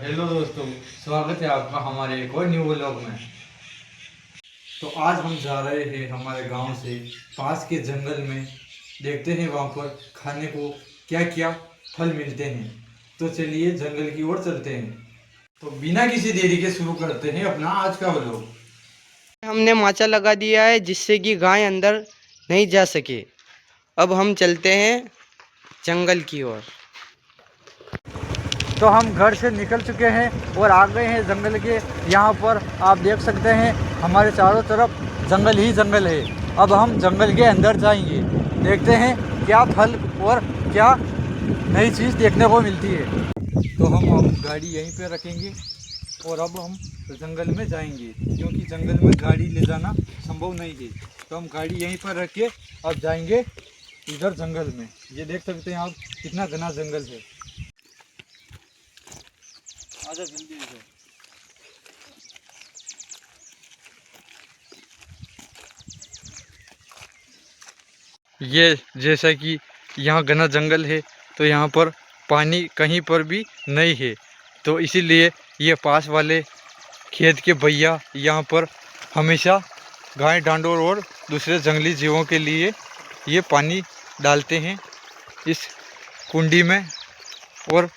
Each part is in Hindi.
हेलो दोस्तों, स्वागत है आपका हमारे एक और न्यू व्लॉग में। तो आज हम जा रहे हैं हमारे गांव से पास के जंगल में। देखते हैं वहां पर खाने को क्या क्या फल मिलते हैं। तो चलिए जंगल की ओर चलते हैं। तो बिना किसी देरी के शुरू करते हैं अपना आज का व्लॉग। हमने माचा लगा दिया है जिससे कि गाय अंदर नहीं जा सके। अब हम चलते हैं जंगल की ओर। तो हम घर से निकल चुके हैं और आ गए हैं जंगल के। यहाँ पर आप देख सकते हैं हमारे चारों तरफ जंगल ही जंगल है। अब हम जंगल के अंदर जाएंगे, देखते हैं क्या फल और क्या नई चीज़ देखने को मिलती है। तो हम अब गाड़ी यहीं पे रखेंगे और अब हम जंगल में जाएंगे, क्योंकि जंगल में गाड़ी ले जाना संभव नहीं है। तो हम गाड़ी यहीं पर रख के अब जाएंगे इधर जंगल में। ये देख सकते हैं आप कितना घना जंगल है। आजा जल्दी इधर। ये जैसा कि यहाँ घना जंगल है तो यहाँ पर पानी कहीं पर भी नहीं है। तो इसीलिए ये पास वाले खेत के भैया यहाँ पर हमेशा गाय डांडोर और दूसरे जंगली जीवों के लिए ये पानी डालते हैं इस कुंडी में। और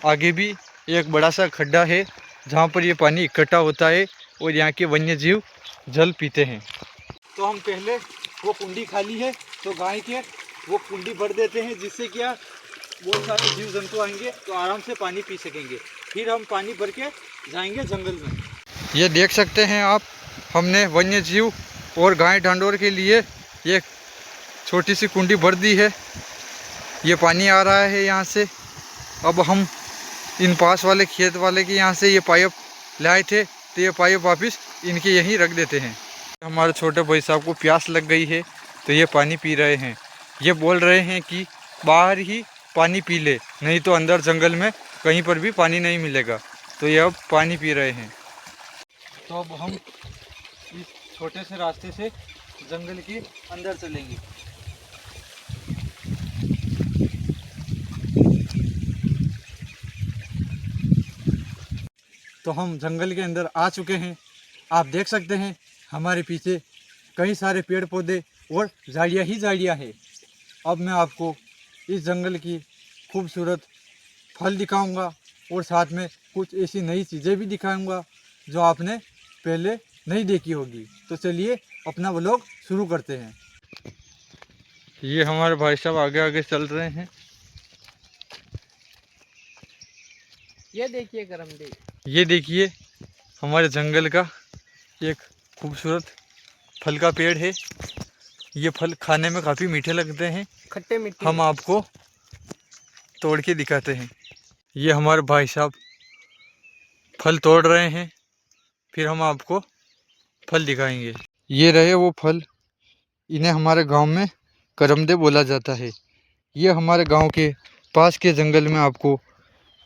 आगे भी एक बड़ा सा खड्डा है जहाँ पर ये पानी इकट्ठा होता है और यहाँ के वन्य जीव जल पीते हैं। तो हम पहले वो कुंडी खाली है तो गाय के वो कुंडी भर देते हैं, जिससे क्या बहुत सारे जीव जंतु आएंगे तो आराम से पानी पी सकेंगे। फिर हम पानी भर के जाएंगे जंगल में। ये देख सकते हैं आप, हमने वन्य जीव और गाय ढांडोर के लिए एक छोटी सी कुंडी भर दी है। ये पानी आ रहा है यहाँ से। अब हम इन पास वाले खेत वाले के यहाँ से ये पाइप लाए थे तो ये पाइप वापस इनके यहीं रख देते हैं। हमारे छोटे भाई साहब को प्यास लग गई है तो ये पानी पी रहे हैं। ये बोल रहे हैं कि बाहर ही पानी पी ले, नहीं तो अंदर जंगल में कहीं पर भी पानी नहीं मिलेगा। तो ये अब पानी पी रहे हैं। तो अब हम इस छोटे से रास्ते से जंगल के अंदर चलेंगे। तो हम जंगल के अंदर आ चुके हैं। आप देख सकते हैं हमारे पीछे कई सारे पेड़ पौधे और झाड़ियाँ ही झाड़ियाँ हैं। अब मैं आपको इस जंगल की खूबसूरत फल दिखाऊंगा और साथ में कुछ ऐसी नई चीज़ें भी दिखाऊंगा जो आपने पहले नहीं देखी होगी। तो चलिए अपना व्लॉग शुरू करते हैं। ये हमारे भाई साहब आगे आगे चल रहे हैं। ये देखिए करमदेव, ये देखिए हमारे जंगल का एक खूबसूरत फल का पेड़ है। ये फल खाने में काफ़ी मीठे लगते हैं। खट्टे मीठे। हम आपको तोड़ के दिखाते हैं। ये हमारे भाई साहब फल तोड़ रहे हैं, फिर हम आपको फल दिखाएंगे। ये रहे वो फल, इन्हें हमारे गांव में करमदे बोला जाता है। ये हमारे गांव के पास के जंगल में आपको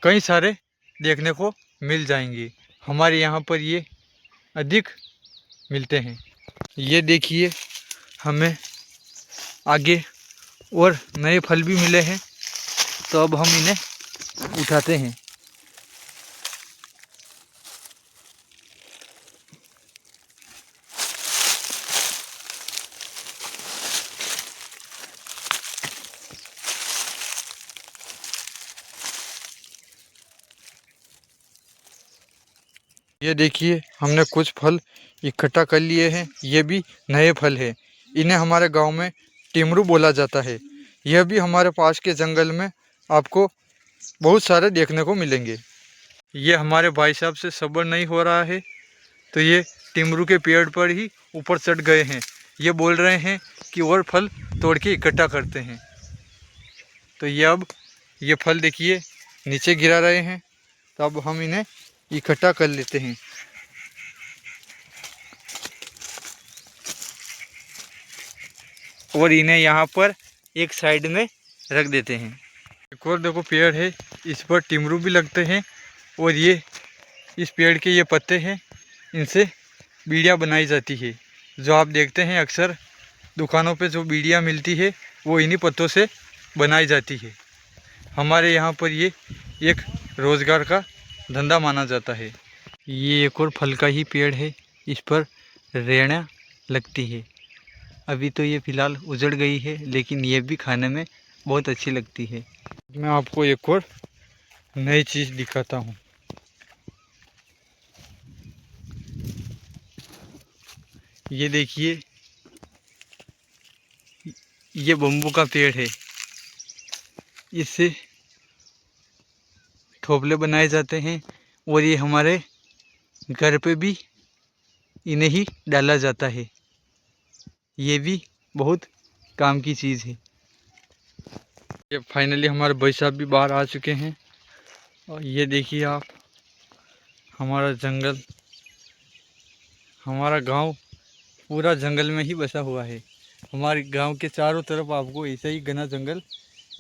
कई सारे देखने को मिल जाएंगे। हमारे यहाँ पर ये अधिक मिलते हैं। ये देखिए हमें आगे और नए फल भी मिले हैं, तो अब हम इन्हें उठाते हैं। ये देखिए हमने कुछ फल इकट्ठा कर लिए हैं। ये भी नए फल हैं। इन्हें हमारे गांव में टिमरू बोला जाता है। यह भी हमारे पास के जंगल में आपको बहुत सारे देखने को मिलेंगे। ये हमारे भाई साहब से सब्र नहीं हो रहा है तो ये टिमरू के पेड़ पर ही ऊपर चढ़ गए हैं। ये बोल रहे हैं कि और फल तोड़ के इकट्ठा करते हैं। तो ये अब ये फल देखिए नीचे गिरा रहे हैं, तो अब हम इन्हें इकट्ठा कर लेते हैं। और इन्हें यहाँ पर एक साइड में रख देते हैं। एक और देखो पेड़ है, इस पर टिमरू भी लगते हैं। और ये इस पेड़ के ये पत्ते हैं, इनसे बीड़ियाँ बनाई जाती है। जो आप देखते हैं अक्सर दुकानों पे जो बीड़ियाँ मिलती है वो इन्हीं पत्तों से बनाई जाती है। हमारे यहाँ पर ये एक रोज़गार का धंधा माना जाता है। ये एक और फल का ही पेड़ है, इस पर रेणा लगती है। अभी तो ये फ़िलहाल उजड़ गई है, लेकिन ये भी खाने में बहुत अच्छी लगती है। मैं आपको एक और नई चीज़ दिखाता हूँ। ये देखिए, ये बम्बू का पेड़ है। इससे ठोपले बनाए जाते हैं और ये हमारे घर पे भी इन्हें ही डाला जाता है। ये भी बहुत काम की चीज़ है। ये फाइनली हमारे भाई साहब भी बाहर आ चुके हैं और ये देखिए आप, हमारा जंगल, हमारा गांव पूरा जंगल में ही बसा हुआ है। हमारे गांव के चारों तरफ आपको ऐसा ही घना जंगल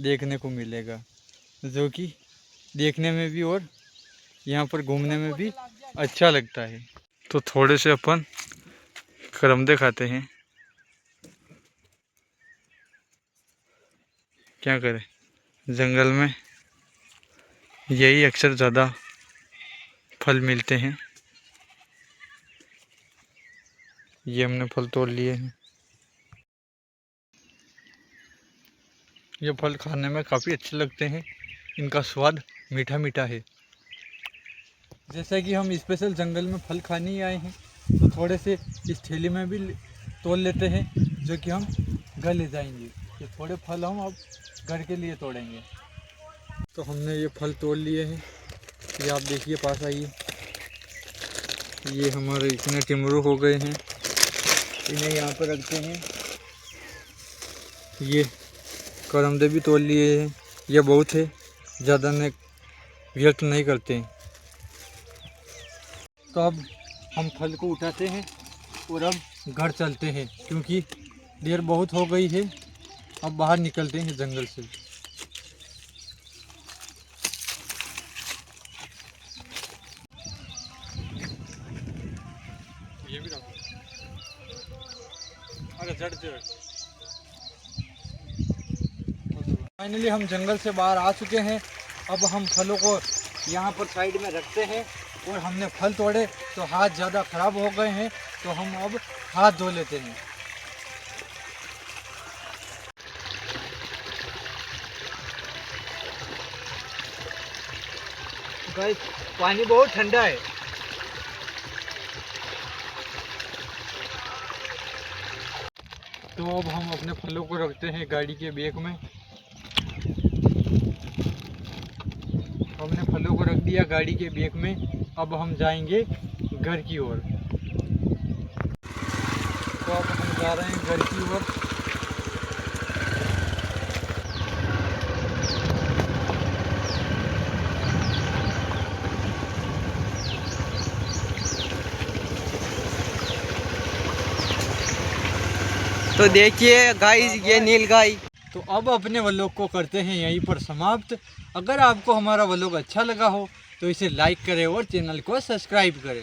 देखने को मिलेगा, जो कि देखने में भी और यहाँ पर घूमने में भी अच्छा लगता है। तो थोड़े से अपन करमदे खाते हैं, क्या करें, जंगल में यही अक्सर ज़्यादा फल मिलते हैं। ये हमने फल तोड़ लिए हैं। ये फल खाने में काफ़ी अच्छे लगते हैं, इनका स्वाद मीठा मीठा है। जैसा कि हम स्पेशल जंगल में फल खाने ही आए हैं, तो थोड़े से इस थैली में भी तोड़ लेते हैं, जो कि हम घर ले जाएंगे। ये थोड़े फल हम अब घर के लिए तोड़ेंगे। तो हमने ये फल तोड़ लिए हैं, ये आप देखिए, पास आइए। ये हमारे इतने टिमरू हो गए हैं, इन्हें यहाँ पर रखते हैं। ये करमदे भी तोड़ लिए हैं, ये बहुत है, ज़्यादा ने व्यर्थ नहीं करते हैं। तो अब हम फल को उठाते हैं और अब घर चलते हैं, क्योंकि देर बहुत हो गई है। अब बाहर निकलते हैं जंगल से। ये भी रखो, अरे जड़ जड़। फाइनली हम जंगल से बाहर आ चुके हैं। अब हम फलों को यहाँ पर साइड में रखते हैं, और हमने फल तोड़े तो हाथ ज़्यादा ख़राब हो गए हैं, तो हम अब हाथ धो लेते हैं। गाइस, पानी बहुत ठंडा है। तो अब हम अपने फलों को रखते हैं गाड़ी के बैग में। हमने फलों को रख दिया गाड़ी के बैग में, अब हम जाएंगे घर की ओर। तो अब हम जा रहे हैं घर की ओर। तो देखिए गाइस, ये नील गाय। तो अब अपने व्लॉग को करते हैं यहीं पर समाप्त। अगर आपको हमारा व्लॉग अच्छा लगा हो तो इसे लाइक करें और चैनल को सब्सक्राइब करें।